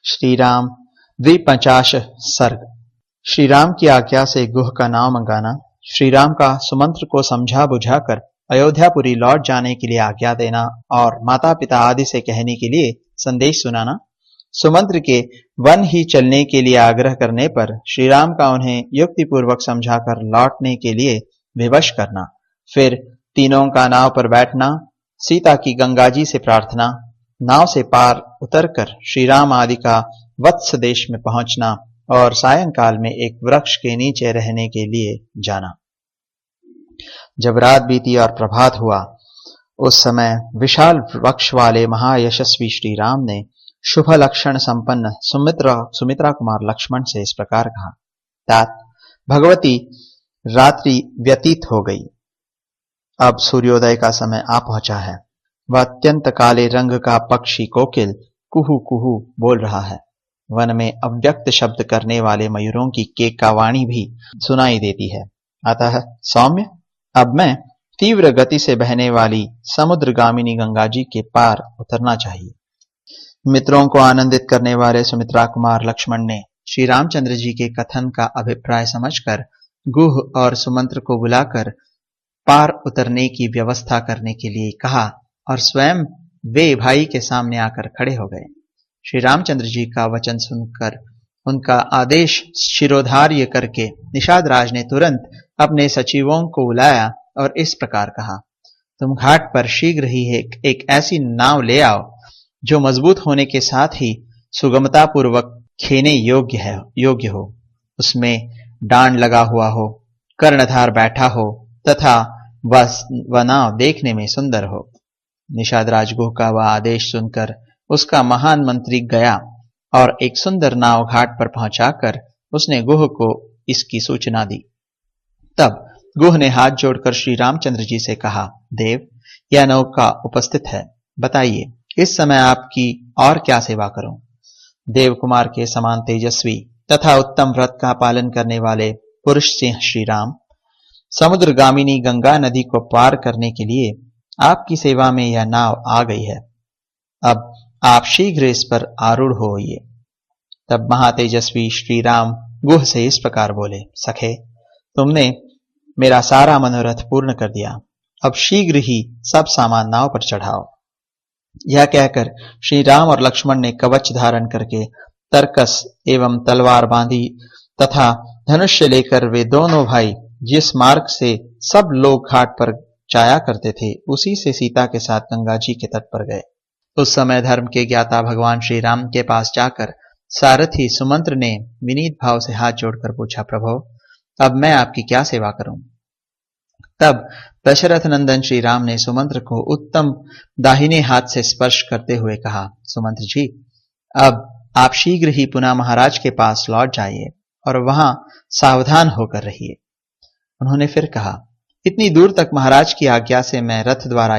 श्री राम द्विपंचाश सर्ग। श्री राम की आज्ञा से गुह का नाव मंगाना, श्री राम का सुमंत्र को समझा बुझाकर अयोध्यापुरी लौट जाने के लिए आज्ञा देना और माता पिता आदि से कहने के लिए संदेश सुनाना, सुमंत्र के वन ही चलने के लिए आग्रह करने पर श्री राम का उन्हें युक्तिपूर्वक समझाकर लौटने के लिए विवश करना, फिर तीनों का नाव पर बैठना, सीता की गंगा जी से प्रार्थना, नाव से पार उतरकर श्री राम आदि का वत्स देश में पहुंचना और सायंकाल में एक वृक्ष के नीचे रहने के लिए जाना। जब रात बीती और प्रभात हुआ, उस समय विशाल वृक्ष वाले महायशस्वी श्री राम ने शुभ लक्षण संपन्न सुमित्रा कुमार लक्ष्मण से इस प्रकार कहा। तात भगवती, रात्रि व्यतीत हो गई, अब सूर्योदय का समय आ पहुंचा है। वह अत्यंत काले रंग का पक्षी कोकिल कुहू कुहू बोल रहा है। वन में अव्यक्त शब्द करने वाले मयूरों की केकावाणी भी सुनाई देती है। अतः सौम्य, अब मैं तीव्र गति से बहने वाली समुद्रगामिनी गंगा जी के पार उतरना चाहिए। मित्रों को आनंदित करने वाले सुमित्रा कुमार लक्ष्मण ने श्री रामचंद्र जी के कथन का अभिप्राय समझकर गुह और सुमंत्र को बुलाकर पार उतरने की व्यवस्था करने के लिए कहा और स्वयं वे भाई के सामने आकर खड़े हो गए। श्री रामचंद्र जी का वचन सुनकर उनका आदेश शिरोधार्य करके निषाद राज ने तुरंत अपने सचिवों को बुलाया और इस प्रकार कहा, तुम घाट पर शीघ्र ही एक ऐसी नाव ले आओ जो मजबूत होने के साथ ही सुगमता पूर्वक खेने योग्य हो, उसमें डांड लगा हुआ हो, कर्णधार बैठा हो तथा वह नाव देखने में सुंदर हो। निषाद राजगुह का वह आदेश सुनकर उसका महान मंत्री गया और एक सुंदर नाव घाट पर पहुंचाकर उसने गुह को इसकी सूचना दी। तब गुह ने हाथ जोड़कर श्री रामचंद्र जी से कहा, देव, यह नौका उपस्थित है, बताइए इस समय आपकी और क्या सेवा करूं। देव कुमार के समान तेजस्वी तथा उत्तम व्रत का पालन करने वाले पुरुष सिंह श्री राम समुद्रगामिनी गंगा नदी को पार करने के लिए आपकी सेवा में यह नाव आ गई है। अब आप शीघ्र इस पर आरूढ़ होइए। तब महातेजस्वी श्री राम गुह से इस प्रकार बोले, सखे, तुमने मेरा सारा मनोरथ पूर्ण कर दिया, अब शीघ्र ही सब सामान नाव पर चढ़ाओ। यह कहकर श्री राम और लक्ष्मण ने कवच धारण करके तरकस एवं तलवार बांधी तथा धनुष्य लेकर वे दोनों भाई जिस मार्ग से सब लोग घाट पर जाया करते थे उसी से सीता के साथ गंगा जी के तट पर गए। उस समय धर्म के ज्ञाता भगवान श्री राम के पास जाकर सारथी सुमंत्र ने विनीत भाव से हाथ जोड़कर पूछा, प्रभो, अब मैं आपकी क्या सेवा करूं। तब दशरथ नंदन श्री राम ने सुमंत्र को उत्तम दाहिने हाथ से स्पर्श करते हुए कहा, सुमंत्र जी, अब आप शीघ्र ही पुनः महाराज के पास लौट जाइए और वहां सावधान होकर रहिए। उन्होंने फिर कहा, इतनी दूर तक महाराज की आज्ञा से मैंने रथ द्वारा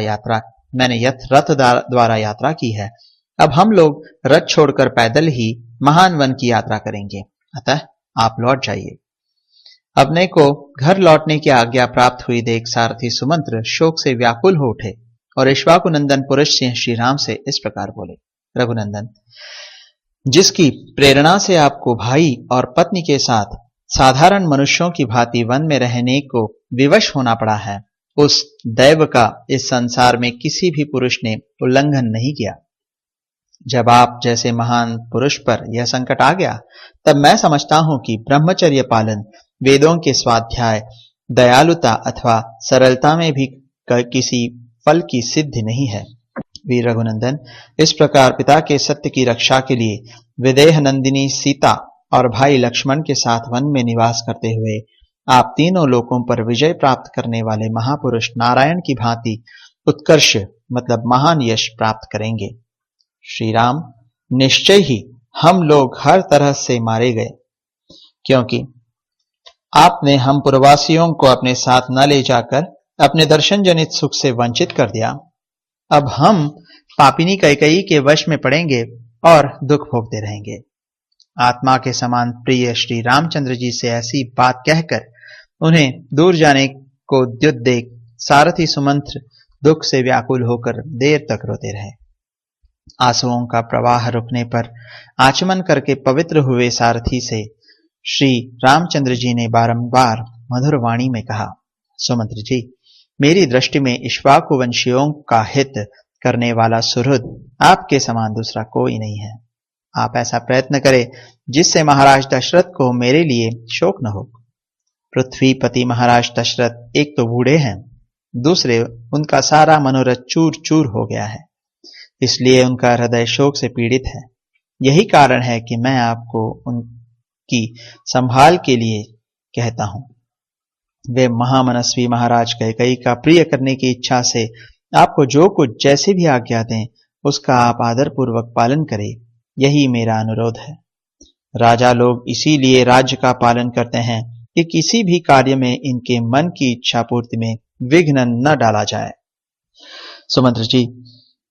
यात्रा की है, अब हम लोग रथ छोड़कर पैदल ही महान वन की यात्रा करेंगे, अतः आप लौट जाइए। अपने को घर लौटने की आज्ञा प्राप्त हुई देख सारथी सुमंत्र शोक से व्याकुल हो उठे और इक्ष्वाकुनंदन पुरुष सिंह श्री राम से इस प्रकार बोले, रघुनंदन, जिसकी प्रेरणा से आपको भाई और पत्नी के साथ साधारण मनुष्यों की भांति वन में रहने को विवश होना पड़ा है, उस दैव का इस संसार में किसी भी पुरुष ने उल्लंघन नहीं किया। जब आप जैसे महान पुरुष पर यह संकट आ गया, तब मैं समझता हूं कि ब्रह्मचर्य पालन, वेदों के स्वाध्याय, दयालुता अथवा सरलता में भी किसी फल की सिद्धि नहीं है। वीर रघुनंदन, इस प्रकार पिता के सत्य की रक्षा के लिए विदेह नंदिनी सीता और भाई लक्ष्मण के साथ वन में निवास करते हुए आप तीनों लोकों पर विजय प्राप्त करने वाले महापुरुष नारायण की भांति उत्कर्ष मतलब महान यश प्राप्त करेंगे। श्री राम, निश्चय ही हम लोग हर तरह से मारे गए, क्योंकि आपने हम पुरवासियों को अपने साथ न ले जाकर अपने दर्शन जनित सुख से वंचित कर दिया। अब हम पापिनी कैकेयी के वश में पड़ेंगे और दुख भोगते रहेंगे। आत्मा के समान प्रिय श्री रामचंद्र जी से ऐसी बात कहकर उन्हें दूर जाने को द्युत देख सारथी सुमंत्र दुख से व्याकुल होकर देर तक रोते रहे। आंसुओं का प्रवाह रुकने पर आचमन करके पवित्र हुए सारथी से श्री रामचंद्र जी ने बारंबार मधुर वाणी में कहा, सुमंत्र जी, मेरी दृष्टि में इक्ष्वाकु वंशियों का हित करने वाला सुहृद आपके समान दूसरा कोई नहीं है। आप ऐसा प्रयत्न करें जिससे महाराज दशरथ को मेरे लिए शोक न हो। पृथ्वीपति महाराज दशरथ एक तो बूढ़े हैं, दूसरे उनका सारा मनोरथ चूर चूर हो गया है, इसलिए उनका हृदय शोक से पीड़ित है। यही कारण है कि मैं आपको उनकी संभाल के लिए कहता हूं। वे महामनस्वी महाराज कैकेयी का प्रिय करने की इच्छा से आपको जो कुछ जैसे भी आज्ञा दें उसका आप आदर पूर्वक पालन करें, यही मेरा अनुरोध है। राजा लोग इसीलिए राज्य का पालन करते हैं कि किसी भी कार्य में इनके मन की इच्छा पूर्ति में विघ्न न डाला जाए। सुमंत्र जी,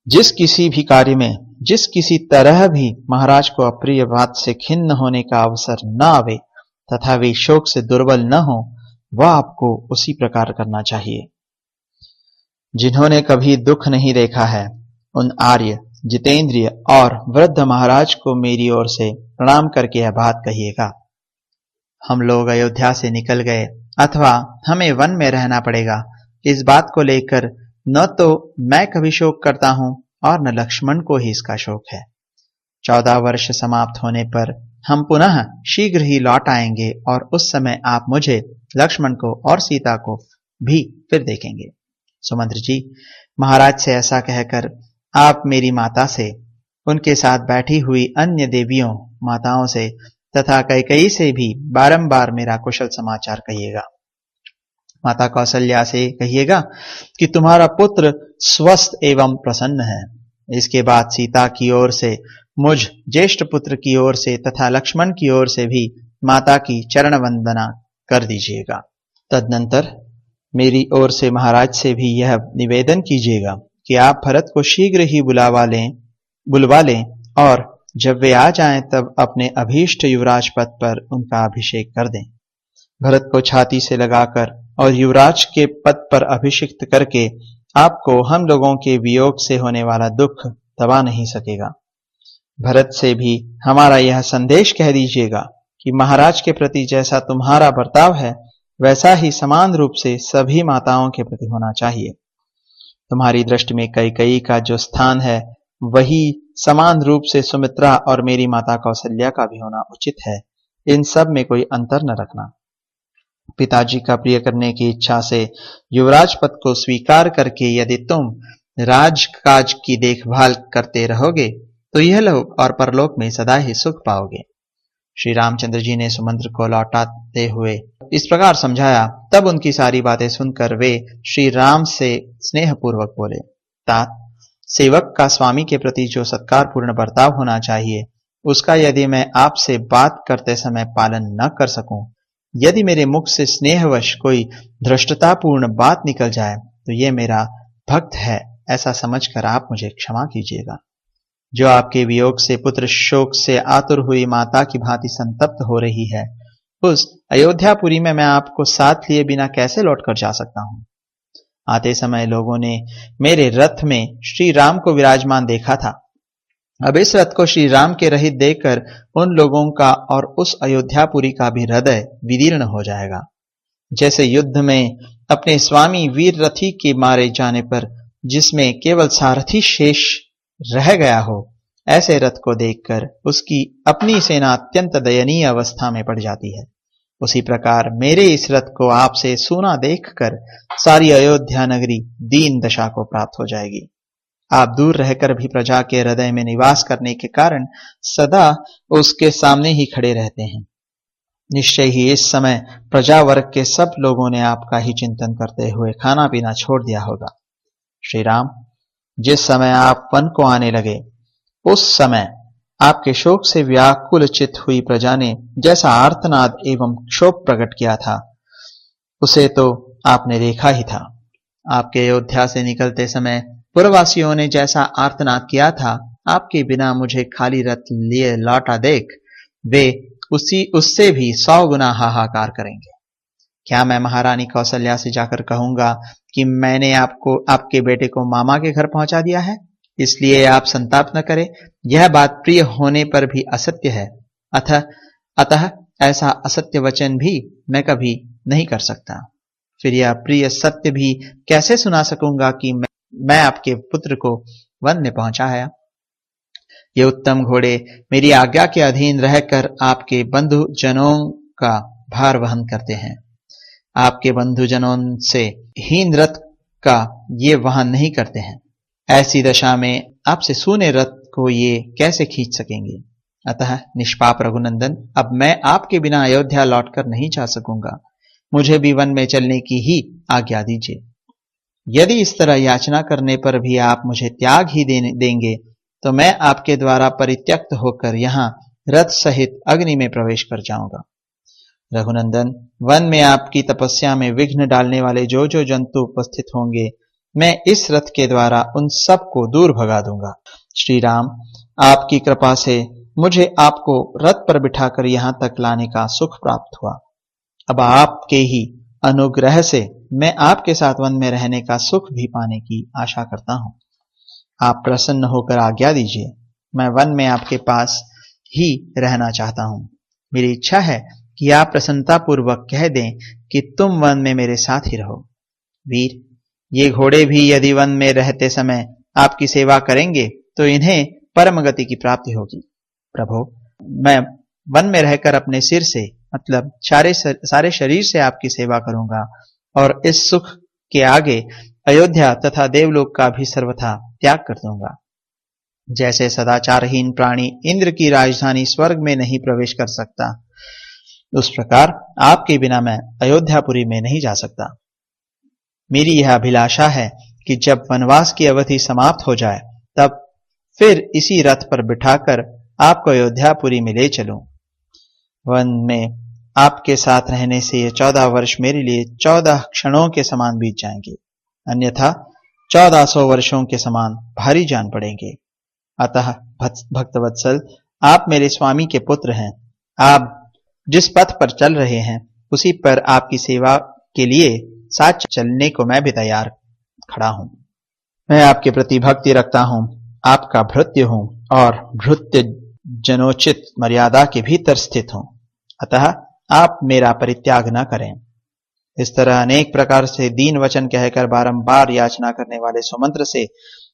जिस किसी भी कार्य में जिस किसी तरह भी महाराज को अप्रिय बात से खिन्न होने का अवसर न आवे तथा वे शोक से दुर्बल न हो, वह आपको उसी प्रकार करना चाहिए। जिन्होंने कभी दुख नहीं देखा है उन आर्य, जितेंद्रिय और वृद्ध महाराज को मेरी ओर से प्रणाम करके यह बात कहिएगा। हम लोग अयोध्या से निकल गए अथवा हमें वन में रहना पड़ेगा, इस बात को लेकर न तो मैं कभी शोक करता हूं और न लक्ष्मण को ही इसका शोक है। 14 वर्ष समाप्त होने पर हम पुनः शीघ्र ही लौट आएंगे और उस समय आप मुझे, लक्ष्मण को और सीता को भी फिर देखेंगे। सुमंत्र जी, महाराज से ऐसा कहकर आप मेरी माता से, उनके साथ बैठी हुई अन्य देवियों माताओं से तथा कैकेयी से भी बारंबार मेरा कुशल समाचार कहिएगा। माता कौशल्या से कहिएगा कि तुम्हारा पुत्र स्वस्थ एवं प्रसन्न है। इसके बाद सीता की ओर से, मुझ ज्येष्ठ पुत्र की ओर से तथा लक्ष्मण की ओर से भी माता की चरण वंदना कर दीजिएगा। तदनंतर मेरी ओर से महाराज से भी यह निवेदन कीजिएगा कि आप भरत को शीघ्र ही बुलवा लें और जब वे आ जाएं तब अपने अभीष्ट युवराज पद पर उनका अभिषेक कर दें। भरत को छाती से लगाकर और युवराज के पद पर अभिषिक्त करके आपको हम लोगों के वियोग से होने वाला दुख दबा नहीं सकेगा। भरत से भी हमारा यह संदेश कह दीजिएगा कि महाराज के प्रति जैसा तुम्हारा बर्ताव है वैसा ही समान रूप से सभी माताओं के प्रति होना चाहिए। तुम्हारी दृष्टि में कैकेयी का जो स्थान है वही समान रूप से सुमित्रा और मेरी माता कौशल्या का भी होना उचित है। इन सब में कोई अंतर न रखना। पिताजी का प्रिय करने की इच्छा से युवराज पद को स्वीकार करके यदि तुम राजकाज की देखभाल करते रहोगे तो यह लोक और परलोक में सदा ही सुख पाओगे। श्री रामचंद्र जी ने सुमंत्र को लौटाते हुए इस प्रकार समझाया। तब उनकी सारी बातें सुनकर वे श्री राम से स्नेहपूर्वक बोले, तात, सेवक का स्वामी के प्रति जो सत्कारपूर्ण बर्ताव होना चाहिए उसका यदि मैं आपसे बात करते समय पालन न कर सकूं, यदि मेरे मुख से स्नेहवश कोई धृष्टतापूर्ण बात निकल जाए तो ये मेरा भक्त है ऐसा समझकर आप मुझे क्षमा कीजिएगा। जो आपके वियोग से पुत्र शोक से आतुर हुई माता की भांति संतप्त हो रही है, उस अयोध्यापुरी में मैं आपको साथ लिए बिना कैसे लौटकर जा सकता हूं। आते समय लोगों ने मेरे रथ में श्री राम को विराजमान देखा था। अब इस रथ को श्री राम के रहित देखकर उन लोगों का और उस अयोध्यापुरी का भी हृदय विदीर्ण हो जाएगा। जैसे युद्ध में अपने स्वामी वीर रथी के मारे जाने पर जिसमें केवल सारथी शेष रह गया हो, ऐसे रथ को देखकर उसकी अपनी सेना अत्यंत दयनीय अवस्था में पड़ जाती है। उसी प्रकार मेरे इस रथ को आपसे सूना देखकर सारी अयोध्या नगरी दीन दशा को प्राप्त हो जाएगी। आप दूर रहकर भी प्रजा के हृदय में निवास करने के कारण सदा उसके सामने ही खड़े रहते हैं। निश्चय ही इस समय प्रजा वर्ग के सब लोगों ने आपका ही चिंतन करते हुए खाना पीना छोड़ दिया होगा। श्री राम, जिस समय आप वन को आने लगे उस समय आपके शोक से व्याकुल चित हुई प्रजा ने जैसा आर्तनाद एवं क्षोभ प्रकट किया था उसे तो आपने देखा ही था। आपके अयोध्या से निकलते समय पूर्ववासियों ने जैसा आर्तनाद किया था, आपके बिना मुझे खाली रथ लिए लौटा देख वे उससे भी 100 गुना हाहाकार करेंगे। क्या मैं महारानी कौशल्या से जाकर कहूंगा कि मैंने आपको आपके बेटे को मामा के घर पहुंचा दिया है? इसलिए आप संताप न करें। यह बात प्रिय होने पर भी असत्य है, अतः ऐसा असत्य वचन भी मैं कभी नहीं कर सकता। फिर यह प्रिय सत्य भी कैसे सुना सकूंगा कि मैं आपके पुत्र को वन में पहुंचाया। ये उत्तम घोड़े मेरी आज्ञा के अधीन रहकर आपके बंधु जनों का भार वहन करते हैं। आपके बंधुजनों से हीन रथ का ये वहन नहीं करते हैं। ऐसी दशा में आपसे सूने रथ को ये कैसे खींच सकेंगे। अतः निष्पाप रघुनंदन, अब मैं आपके बिना अयोध्या लौटकर नहीं जा सकूंगा। मुझे भी वन में चलने की ही आज्ञा दीजिए। यदि इस तरह याचना करने पर भी आप मुझे त्याग ही देंगे तो मैं आपके द्वारा परित्यक्त होकर यहाँ रथ सहित अग्नि में प्रवेश कर जाऊंगा। रघुनंदन, वन में आपकी तपस्या में विघ्न डालने वाले जो जो जंतु उपस्थित होंगे, मैं इस रथ के द्वारा उन सब को दूर भगा दूंगा। श्री राम, आपकी कृपा से मुझे आपको रथ पर बिठाकर यहां तक लाने का सुख प्राप्त हुआ। अब आपके ही अनुग्रह से मैं आपके साथ वन में रहने का सुख भी पाने की आशा करता हूं। आप प्रसन्न होकर आज्ञा दीजिए। मैं वन में आपके पास ही रहना चाहता हूं। मेरी इच्छा है कि आप प्रसन्नता पूर्वक कह दें कि तुम वन में मेरे साथ ही रहो। वीर, ये घोड़े भी यदि वन में रहते समय आपकी सेवा करेंगे तो इन्हें परम गति की प्राप्ति होगी। प्रभु, मैं वन में रहकर अपने सिर से मतलब सारे शरीर से आपकी सेवा करूंगा और इस सुख के आगे अयोध्या तथा देवलोक का भी सर्वथा त्याग कर दूंगा। जैसे सदाचारहीन प्राणी इंद्र की राजधानी स्वर्ग में नहीं प्रवेश कर सकता, उस प्रकार आपके बिना मैं अयोध्यापुरी में नहीं जा सकता। मेरी यह अभिलाषा है कि जब वनवास की अवधि समाप्त हो जाए तब फिर इसी रथ पर बिठाकर आपको अयोध्यापुरी में ले चलूं। वन में आपके साथ रहने से ये 14 वर्ष मेरे लिए 14 क्षणों के समान बीत जाएंगे, अन्यथा 1400 वर्षों के समान भारी जान पड़ेंगे। अतः भक्तवत्सल, आप मेरे स्वामी के पुत्र हैं। आप जिस पथ पर चल रहे हैं उसी पर आपकी सेवा के लिए साथ चलने को मैं भी तैयार खड़ा हूं। मैं आपके प्रति भक्ति रखता हूं, आपका भृत्य हूं और भृत्य जनोचित मर्यादा के भीतर स्थित हूं। अतः आप मेरा परित्याग न करें। इस तरह अनेक प्रकार से दीन वचन कहकर बारंबार याचना करने वाले सुमंत्र से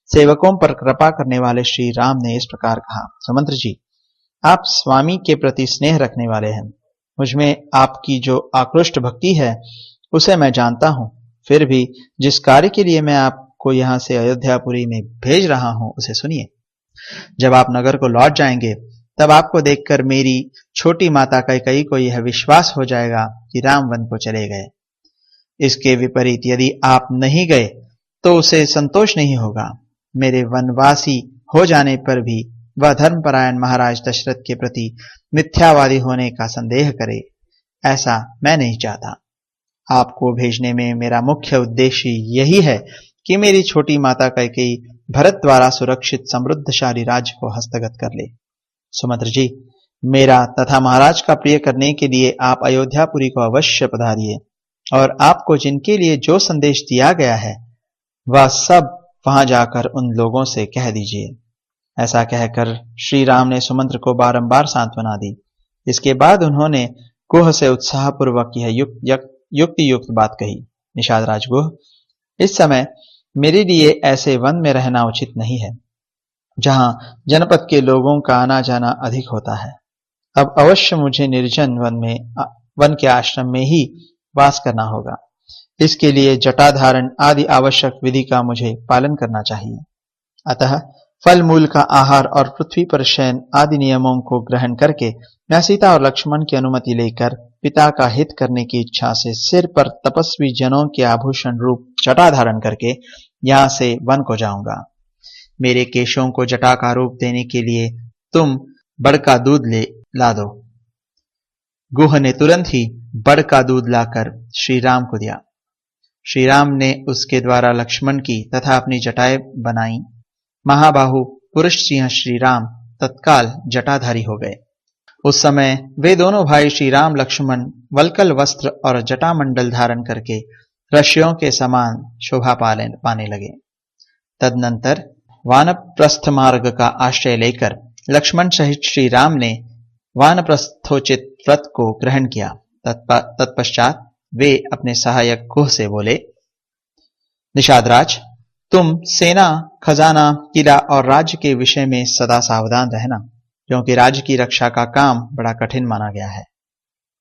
सेवकों पर कृपा करने वाले श्री राम ने इस प्रकार कहा, सुमंत्र जी, आप स्वामी के प्रति स्नेह रखने वाले हैं। मुझमें आपकी जो आकृष्ट भक्ति है उसे मैं जानता हूं। फिर भी जिस कार्य के लिए मैं आपको यहां से अयोध्यापुरी में भेज रहा हूं उसे सुनिए। जब आप नगर को लौट जाएंगे तब आपको देखकर मेरी छोटी माता कैकेयी को यह विश्वास हो जाएगा कि राम वन को चले गए। इसके विपरीत यदि आप नहीं गए तो उसे संतोष नहीं होगा। मेरे वनवासी हो जाने पर भी वह धर्मपरायण महाराज दशरथ के प्रति मिथ्यावादी होने का संदेह करे, ऐसा मैं नहीं चाहता। आपको भेजने में मेरा मुख्य उद्देश्य यही है कि मेरी छोटी माता कैकेयी भरत द्वारा सुरक्षित समृद्धशाली राज्य को हस्तगत कर ले। सुमंत्र जी, मेरा तथा महाराज का प्रिय करने के लिए आप अयोध्यापुरी को अवश्य पधारिए और आपको जिनके लिए जो संदेश दिया गया है वह सब वहां जाकर उन लोगों से कह दीजिए। ऐसा कहकर श्री राम ने सुमंत्र को बारंबार सांत्वना दी। इसके बाद उन्होंने गुह से उत्साहपूर्वक यह युक्ति युक्त बात कही, निषाद राजगुह, इस समय मेरे लिए ऐसे वन में रहना उचित नहीं है जहां जनपद के लोगों का आना जाना अधिक होता है। अब अवश्य मुझे निर्जन वन के आश्रम में ही वास करना होगा। इसके लिए जटा धारण आदि आवश्यक विधि का मुझे पालन करना चाहिए। अतः फल मूल का आहार और पृथ्वी पर शयन आदि नियमों को ग्रहण करके मैं सीता और लक्ष्मण की अनुमति लेकर पिता का हित करने की इच्छा से सिर पर तपस्वी जनों के आभूषण रूप जटा धारण करके यहां से वन को जाऊंगा। मेरे केशों को जटा का रूप देने के लिए तुम बड़ का दूध ला दो। गुह ने तुरंत ही बड़ का दूध लाकर श्री राम को दिया। श्री राम ने उसके द्वारा लक्ष्मण की तथा अपनी जटाएं बनाई। महाबाहु पुरुष सिंह श्री राम तत्काल जटाधारी हो गए। उस समय वे दोनों भाई श्री राम लक्ष्मण वल्कल वस्त्र और जटा मंडल धारण करके ऋषियों के समान शोभा पाने लगे। तदनंतर वानप्रस्थ मार्ग का आश्रय लेकर लक्ष्मण सहित श्री राम ने वानप्रस्थोचित व्रत को ग्रहण किया। तत्पश्चात वे अपने सहायक गुह से बोले, निषादराज, तुम सेना, खजाना, किला और राज्य के विषय में सदा सावधान रहना, क्योंकि राज्य की रक्षा का काम बड़ा कठिन माना गया है।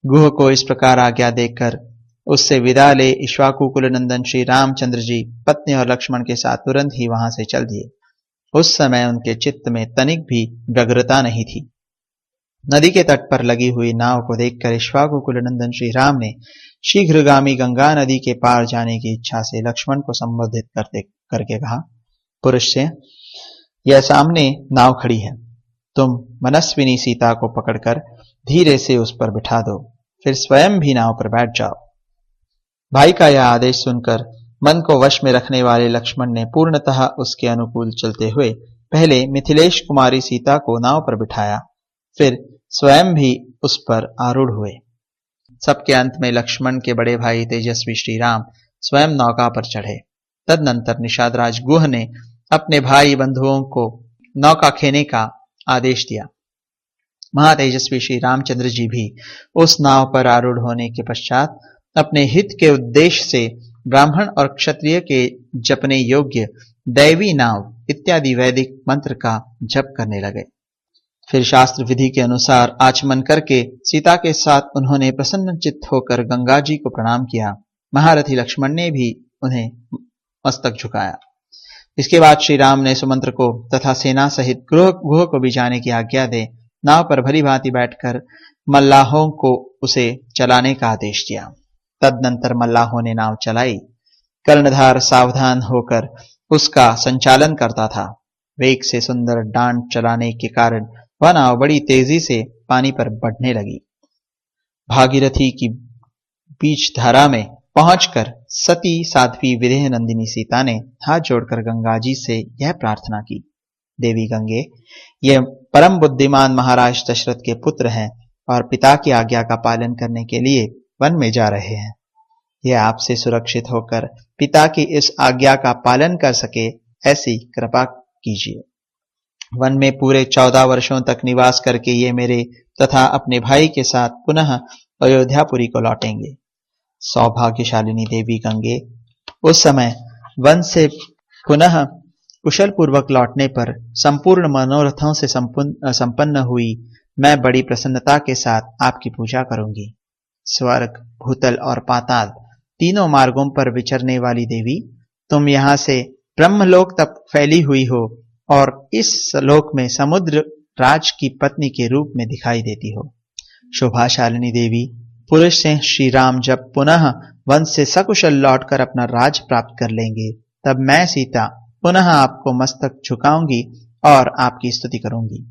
गुह को इस प्रकार आज्ञा देकर उससे विदा ले इक्ष्वाकु कुलनंदन श्री रामचंद्र जी पत्नी और लक्ष्मण के साथ तुरंत ही वहां से चल दिए। उस समय उनके चित्त में तनिक भी व्यग्रता नहीं थी। नदी के तट पर लगी हुई नाव को देखकर इक्ष्वाकु कुलनंदन श्री राम ने शीघ्रगामी गंगा नदी के पार जाने की इच्छा से लक्ष्मण को संबोधित करके कहा, पुरुष से, यह सामने नाव खड़ी है, तुम मनस्विनी सीता को पकड़कर धीरे से उस पर बिठा दो, फिर स्वयं भी नाव पर बैठ जाओ। भाई का यह आदेश सुनकर मन को वश में रखने वाले लक्ष्मण ने पूर्णतः उसके अनुकूल चलते हुए पहले मिथिलेश कुमारी सीता को नाव पर बिठाया, फिर स्वयं भी उस पर आरूढ़ हुए। सबके अंत में लक्ष्मण के बड़े भाई तेजस्वी श्री राम स्वयं नौका पर चढ़े। तदनंतर निषादराज गुह ने अपने भाई बंधुओं को नौका खेने का आदेश दिया। महातेजस्वी श्री रामचंद्र जी भी उस नाव पर आरूढ़ होने के पश्चात अपने हित के उद्देश्य से ब्राह्मण और क्षत्रिय के जपने योग्य दैवी नाव इत्यादि वैदिक मंत्र का जप करने लगे। फिर शास्त्र विधि के अनुसार आचमन करके सीता के साथ उन्होंने प्रसन्न चित्त होकर गंगा जी को प्रणाम किया। महारथी लक्ष्मण ने भी उन्हें मस्तक झुकाया। इसके बाद श्री राम ने सुमंत्र को तथा सेना सहित गुह को भी जाने की आज्ञा दे नाव पर भली भांति बैठकर मल्लाहों को उसे चलाने का आदेश दिया। तदनंतर मल्लाहों ने नाव चलाई। कर्णधार सावधान होकर उसका संचालन करता था। वेग से सुंदर डांड चलाने के कारण वह नाव बड़ी तेजी से पानी पर बढ़ने लगी। भागीरथी की बीच धारा में पहुंचकर सती साध्वी विदेह नंदिनी सीता ने हाथ जोड़कर गंगा जी से यह प्रार्थना की, देवी गंगे, ये परम बुद्धिमान महाराज दशरथ के पुत्र हैं और पिता की आज्ञा का पालन करने के लिए वन में जा रहे हैं। ये आपसे सुरक्षित होकर पिता की इस आज्ञा का पालन कर सके, ऐसी कृपा कीजिए। वन में पूरे 14 वर्षों तक निवास करके ये मेरे तथा अपने भाई के साथ पुनः अयोध्यापुरी को लौटेंगे। सौभाग्यशालिनी देवी गंगे, उस समय वन से पुनः कुशल पूर्वक लौटने पर संपूर्ण मनोरथों से संपन्न हुई मैं बड़ी प्रसन्नता के साथ आपकी पूजा करूंगी। स्वर्ग, भूतल और पाताल तीनों मार्गों पर विचरने वाली देवी, तुम यहाँ से ब्रह्मलोक तक फैली हुई हो और इस लोक में समुद्र राज की पत्नी के रूप में दिखाई देती हो। शोभाशालिनी देवी, पुरुष से श्री राम जब पुनः वन से सकुशल लौटकर अपना राज प्राप्त कर लेंगे, तब मैं सीता पुनः आपको मस्तक झुकाऊंगी और आपकी स्तुति करूंगी।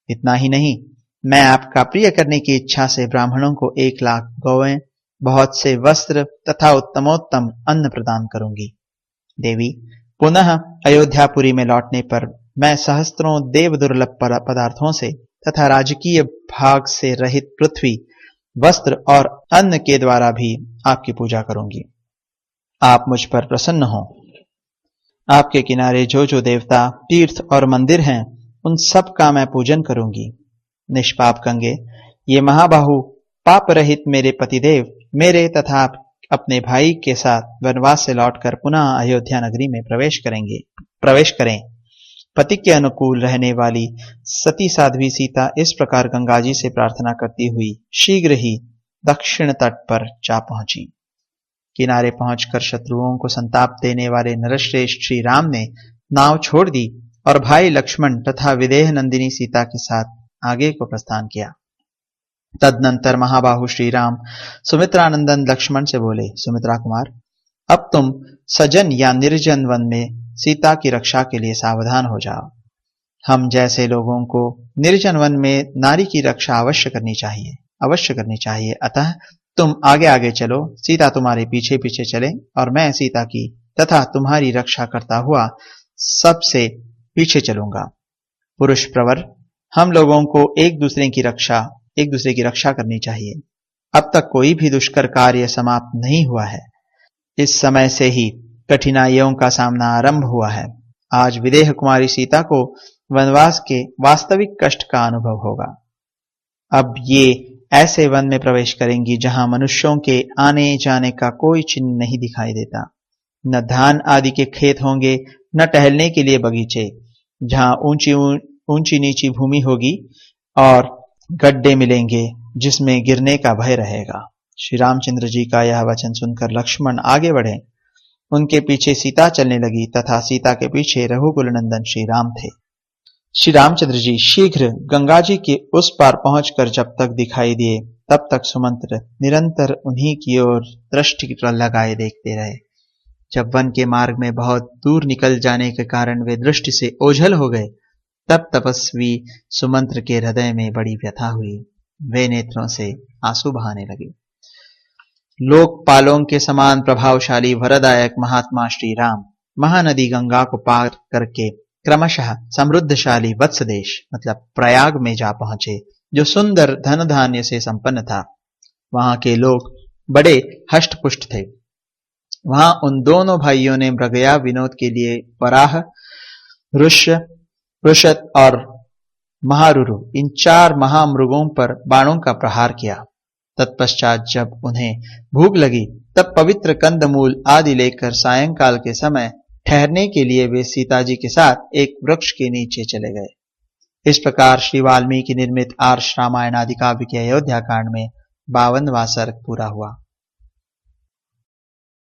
इतना ही नहीं, मैं आपका प्रिय करने की इच्छा से ब्राह्मणों को 1 लाख गौएं, बहुत से वस्त्र तथा उत्तमोत्तम अन्न प्रदान करूंगी। देवी, पुनः अयोध्यापुरी में लौटने पर मैं सहस्त्रों देव दुर्लभ पदार्थों से तथा राजकीय भाग से रहित पृथ्वी, वस्त्र और अन्न के द्वारा भी आपकी पूजा करूंगी। आप मुझ पर प्रसन्न हो। आपके किनारे जो जो देवता, तीर्थ और मंदिर हैं, उन सब का मैं पूजन करूंगी। निष्पाप गंगे, ये महाबाहु पाप रहित मेरे पतिदेव मेरे तथा अपने भाई के साथ वनवास से लौटकर पुनः अयोध्या नगरी में प्रवेश करें। पति के अनुकूल रहने वाली सती साध्वी सीता इस प्रकार गंगा जी से प्रार्थना करती हुई शीघ्र ही दक्षिण तट पर जा पहुंची। किनारे पहुंचकर शत्रुओं को संताप देने वाले नरश्रेष्ठ श्री राम ने नाव छोड़ दी और भाई लक्ष्मण तथा विदेह नंदिनी सीता के साथ आगे को प्रस्थान किया। तदनंतर महाबाहु श्री राम सुमित्रानंदन लक्ष्मण से बोले, सुमित्रा कुमार, अब तुम सजन या निर्जन वन में सीता की रक्षा के लिए सावधान हो जाओ। हम जैसे लोगों को निर्जन वन में नारी की रक्षा अवश्य करनी चाहिए। अतः तुम आगे आगे चलो, सीता तुम्हारे पीछे पीछे चले और मैं सीता की तथा तुम्हारी रक्षा करता हुआ सबसे पीछे चलूंगा। पुरुष प्रवर, हम लोगों को एक दूसरे की रक्षा करनी चाहिए। अब तक कोई भी दुष्कर कार्य समाप्त नहीं हुआ है। इस समय से ही कठिनाइयों का सामना आरंभ हुआ है। आज विदेह कुमारी सीता को वनवास के वास्तविक कष्ट का अनुभव होगा। अब ये ऐसे वन में प्रवेश करेंगी जहां मनुष्यों के आने जाने का कोई चिन्ह नहीं दिखाई देता। न धान आदि के खेत होंगे, न टहलने के लिए बगीचे, जहां ऊंची नीची भूमि होगी और गड्ढे मिलेंगे जिसमें गिरने का भय रहेगा। श्री रामचंद्र जी का यह वचन सुनकर लक्ष्मण आगे बढ़े। उनके पीछे सीता चलने लगी तथा सीता के पीछे रघुकुल नंदन श्री राम थे। श्री रामचंद्र जी शीघ्र गंगा जी के उस पार पहुंचकर जब तक दिखाई दिए तब तक सुमंत्र निरंतर उन्हीं की ओर दृष्टि लगाए देखते रहे। जब वन के मार्ग में बहुत दूर निकल जाने के कारण वे दृष्टि से ओझल हो गए, तब तपस्वी सुमंत्र के हृदय में बड़ी व्यथा हुई। वे नेत्रों से आंसू बहाने लगे। लोकपालों के समान प्रभावशाली वरदायक महात्मा श्री राम महानदी गंगा को पार करके क्रमशः समृद्धशाली वत्स देश मतलब प्रयाग में जा पहुंचे, जो सुंदर धन धान्य से संपन्न था। वहां के लोग बड़े हष्टपुष्ट थे। वहां उन दोनों भाइयों ने मृगया विनोद के लिए वराह, रुषत और महारुरु इन 4 महामृगों पर बाणों का प्रहार किया। तत्पश्चात जब उन्हें भूख लगी तब पवित्र कंदमूल आदि लेकर सायंकाल के समय ठहरने के लिए वे सीता जी के साथ एक वृक्ष के नीचे चले गए। इस प्रकार श्री वाल्मीकि निर्मित आर्ष रामायण आदि काव्य के अयोध्या कांड में 52वां सर्ग पूरा हुआ।